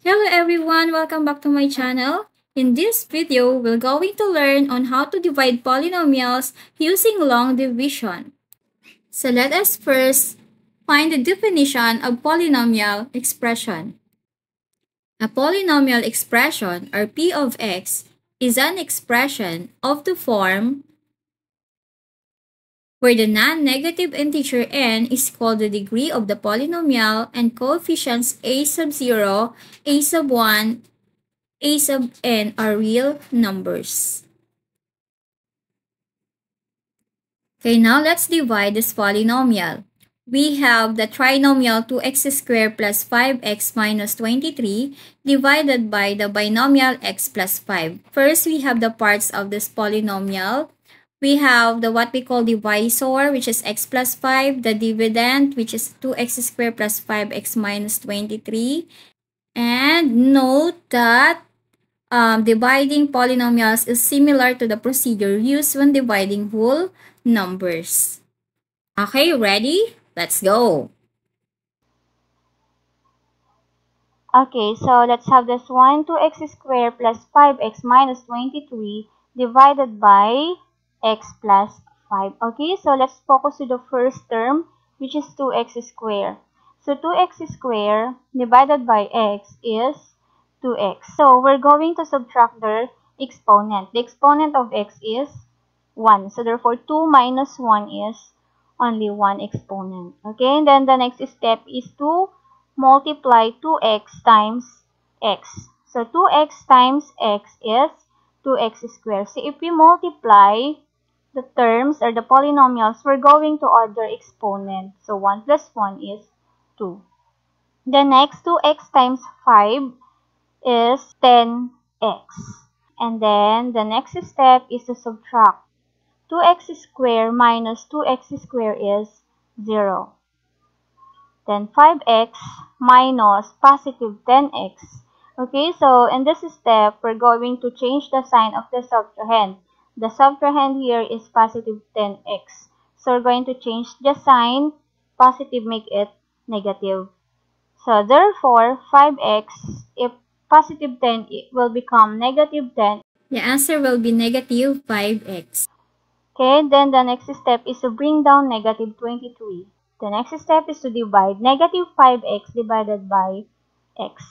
Hello everyone, welcome back to my channel. In this video, we're going to learn on how to divide polynomials using long division. So let us first find the definition of polynomial expression. A polynomial expression, or p of x, is an expression of the form where the non-negative integer n is called the degree of the polynomial and coefficients a sub 0, a sub 1, a sub n are real numbers. Okay, now let's divide this polynomial. We have the trinomial 2x squared plus 5x minus 23 divided by the binomial x plus 5. First, we have the parts of this polynomial. We have the what we call divisor, which is x plus 5, the dividend, which is 2x squared plus 5x minus 23. And note that dividing polynomials is similar to the procedure used when dividing whole numbers. Okay, ready? Let's go! Okay, so let's have this one. 2x squared plus 5x minus 23 divided by x plus 5. Okay, so let's focus to the first term, which is 2x squared. So 2x squared divided by x is 2x. So we're going to subtract the exponent. The exponent of x is 1. So therefore 2 minus 1 is only 1 exponent. Okay, and then the next step is to multiply 2x times x. So 2x times x is 2x squared. So if we multiply the terms or the polynomials, we're going to add their exponent. So 1 plus 1 is 2. The next 2x times 5 is 10x. And then the next step is to subtract 2x squared minus 2x squared is 0. Then 5x minus positive 10x. Okay, so in this step, we're going to change the sign of the subtrahend. The subtrahend here is positive 10x. So we're going to change the sign, positive make it negative. So therefore, 5x, if positive 10, it will become negative 10. The answer will be negative 5x. Okay, then the next step is to bring down negative 23. The next step is to divide negative 5x divided by x.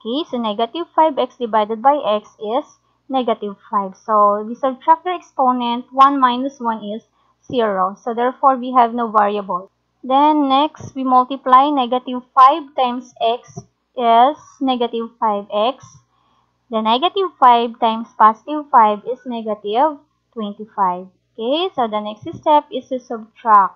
Okay, so negative 5x divided by x is negative 5. So we subtract the exponent. 1 minus 1 is 0. So therefore, we have no variable. Then next, we multiply negative 5 times x is negative 5x. The negative 5 times positive 5 is negative 25. Okay, so the next step is to subtract.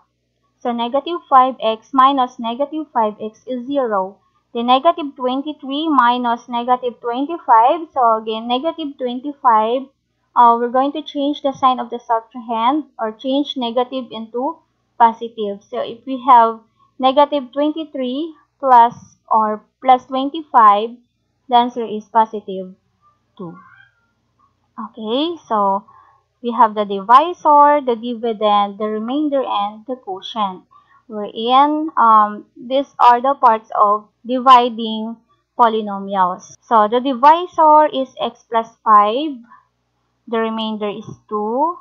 So negative 5x minus negative 5x is 0. The negative 23 minus negative 25. So again, negative 25. We're going to change the sign of the subtrahend or change negative into positive. So if we have negative 23 plus or plus 25, the answer is positive 2. Okay, so we have the divisor, the dividend, the remainder, and the quotient. Wherein these are the parts of dividing polynomials. So the divisor is x plus 5. The remainder is 2.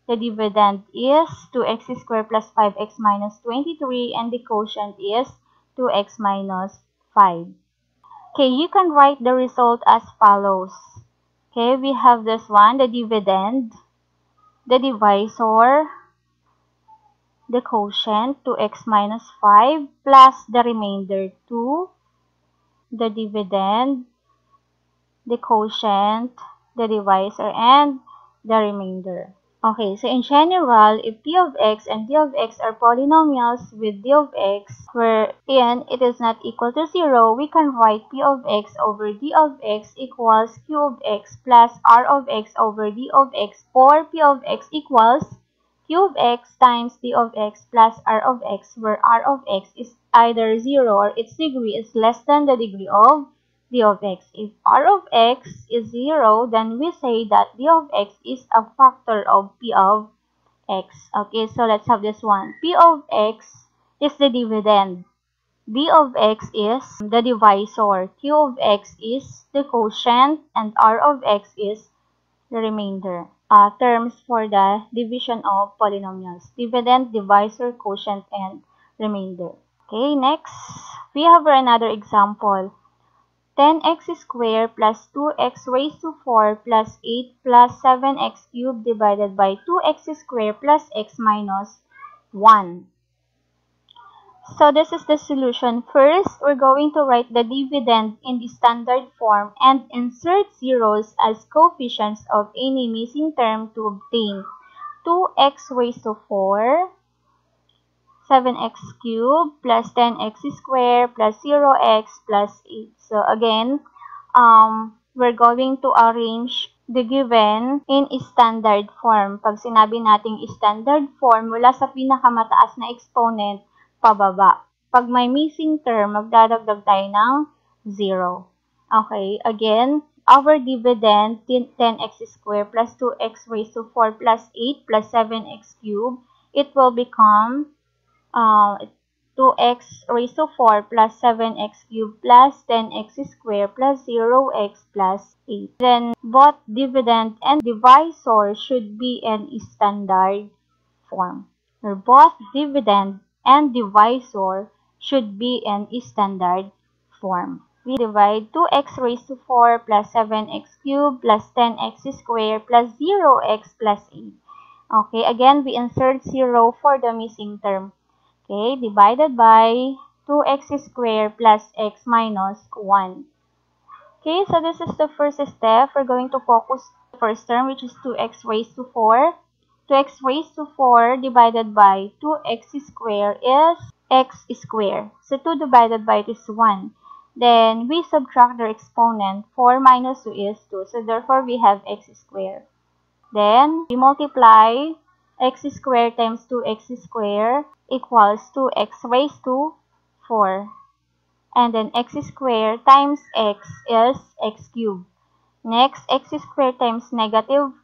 The dividend is 2x squared plus 5x minus 23. And the quotient is 2x minus 5. Okay, you can write the result as follows. Okay, we have this one, the dividend, the divisor, the quotient, 2x minus 5, plus the remainder, 2, the dividend, the quotient, the divisor, and the remainder. Okay, so in general, if p of x and d of x are polynomials with d of x, wherein it is not equal to 0, we can write p of x over d of x equals q of x plus r of x over d of x, or p of x equals q of x times d of x plus r of x, where r of x is either 0 or its degree is less than the degree of d of x. If r of x is 0, then we say that d of x is a factor of p of x. Okay, so let's have this one. P of x is the dividend. b of x is the divisor, q of x is the quotient, and r of x is the remainder. Terms for the division of polynomials: dividend, divisor, quotient, and remainder. Okay, next, we have another example. 10x squared plus 2x raised to 4 plus 8 plus 7x cubed divided by 2x squared plus x minus 1. So this is the solution. First, we're going to write the dividend in the standard form and insert zeros as coefficients of any missing term to obtain 2x raised to 4, 7x cubed plus 10x squared plus 0x plus 8. So again, we're going to arrange the given in standard form. Pag sinabi nating standard form, mula sa pinakamataas na exponent, pababa. Pag may missing term, magdadagdag tayo ng 0. Okay, again, our dividend, 10x squared plus 2x raised to 4 plus 8 plus 7x cubed, it will become 2x raised to 4 plus 7x cubed plus 10x squared plus 0x plus 8. Then, both dividend and divisor should be in standard form. Or both dividend and divisor should be in standard form. We divide 2x raised to 4 plus 7x cubed plus 10x squared plus 0x plus 8. Okay, again, we insert 0 for the missing term. Okay, divided by 2x squared plus x minus 1. Okay, so this is the first step. We're going to focus on the first term, which is 2x raised to 4. 2x raised to 4 divided by 2x squared is x squared. So 2 divided by it is 1. Then we subtract their exponent. 4 minus 2 is 2. So therefore, we have x squared. Then we multiply x squared times 2x squared equals 2x raised to 4. And then x squared times x is x cubed. Next, x squared times negative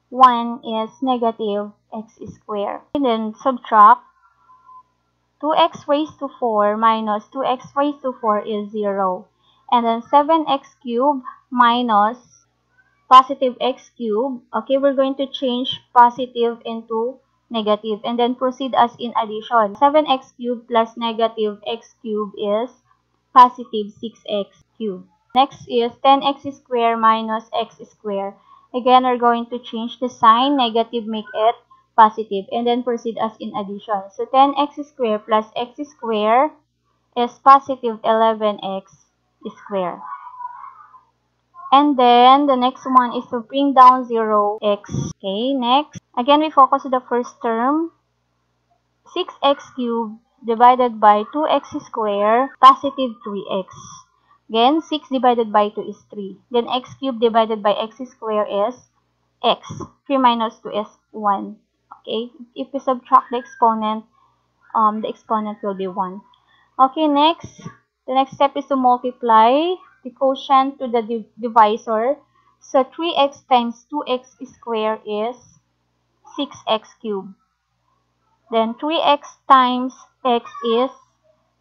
1 is negative x squared. And then subtract 2x raised to 4 minus 2x raised to 4 is 0. And then 7x cubed minus positive x cubed. Okay, we're going to change positive into negative and then proceed as in addition. 7x cubed plus negative x cubed is positive 6x cubed. Next is 10x squared minus x squared. Again, we're going to change the sign. Negative, make it positive, and then proceed as in addition. So 10x squared plus x squared is positive 11x squared. And then, the next one is to bring down 0x. Okay, next. Again, we focus on the first term. 6x cubed divided by 2x squared, positive 3x. Again, 6 divided by 2 is 3. Then, x cubed divided by x squared is x. 3 minus 2 is 1. Okay, if we subtract the exponent will be 1. Okay, next. The next step is to multiply the quotient to the divisor. So 3x times 2x squared is 6x cubed. Then 3x times x is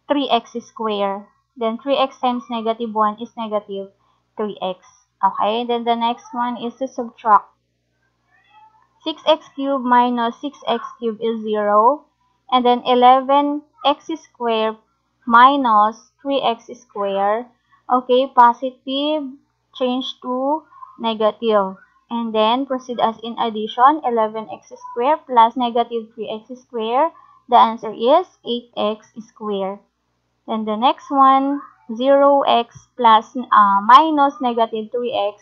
3x squared. Then 3x times negative 1 is negative 3x. Okay, then the next one is to subtract. 6x cubed minus 6x cubed is 0. And then 11x squared minus 3x squared. Okay, positive, change to negative. And then proceed as in addition. 11x squared plus negative 3x squared. The answer is 8x squared. Then the next one, 0x plus minus negative 3x.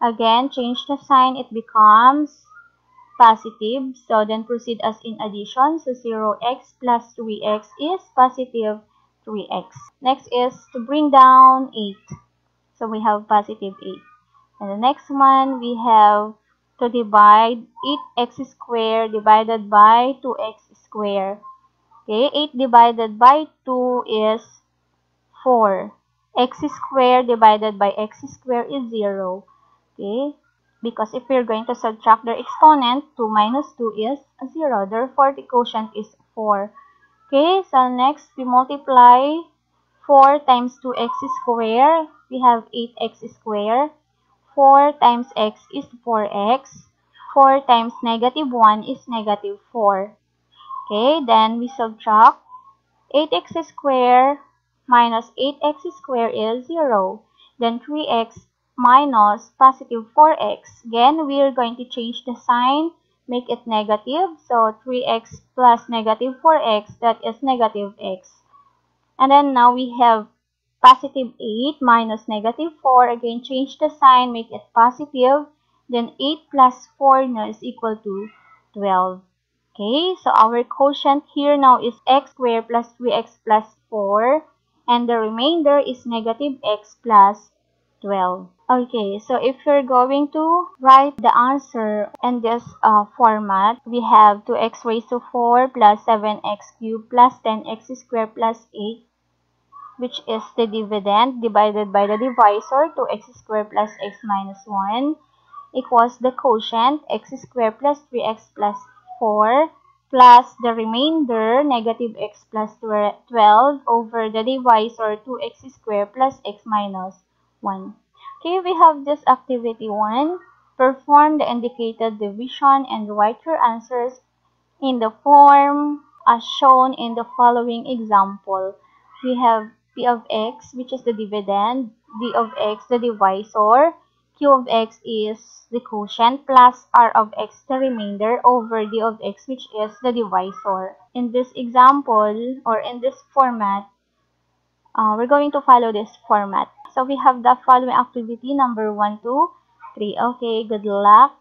Again, change the sign. It becomes positive. So then proceed as in addition. So 0x plus 3x is positive 3x. Next is to bring down 8. So we have positive 8. And the next one, we have to divide 8x squared divided by 2x squared. Okay, 8 divided by 2 is 4. X squared divided by x squared is 0. Okay, because if we're going to subtract their exponent, 2 minus 2 is 0. Therefore, the quotient is 4. Okay, so next we multiply 4 times 2x squared, we have 8x squared. 4 times x is 4x. 4 times negative 1 is negative 4. Okay, then we subtract 8x squared minus 8x squared is 0. Then 3x minus positive 4x. Again, we are going to change the sign, make it negative. So 3x plus negative 4x, that is negative x. And then now we have positive 8 minus negative 4. Again, change the sign, make it positive. Then 8 plus 4 now is equal to 12. Okay, so our quotient here now is x squared plus 3x plus 4. And the remainder is negative x plus 12. Okay, so if you're going to write the answer in this format, we have 2x raised to 4 plus 7x cubed plus 10x squared plus 8, which is the dividend divided by the divisor, 2x squared plus x minus 1, equals the quotient, x squared plus 3x plus 4, plus the remainder, negative x plus 12, over the divisor, 2x squared plus x minus 1. Okay, we have this activity 1. Perform the indicated division and write your answers in the form as shown in the following example. We have p of x, which is the dividend, d of x, the divisor, q of x is the quotient, plus r of x, the remainder, over d of x, which is the divisor. In this example, or in this format, we're going to follow this format. So we have the following activity, number 1, 2, 3. Okay, good luck.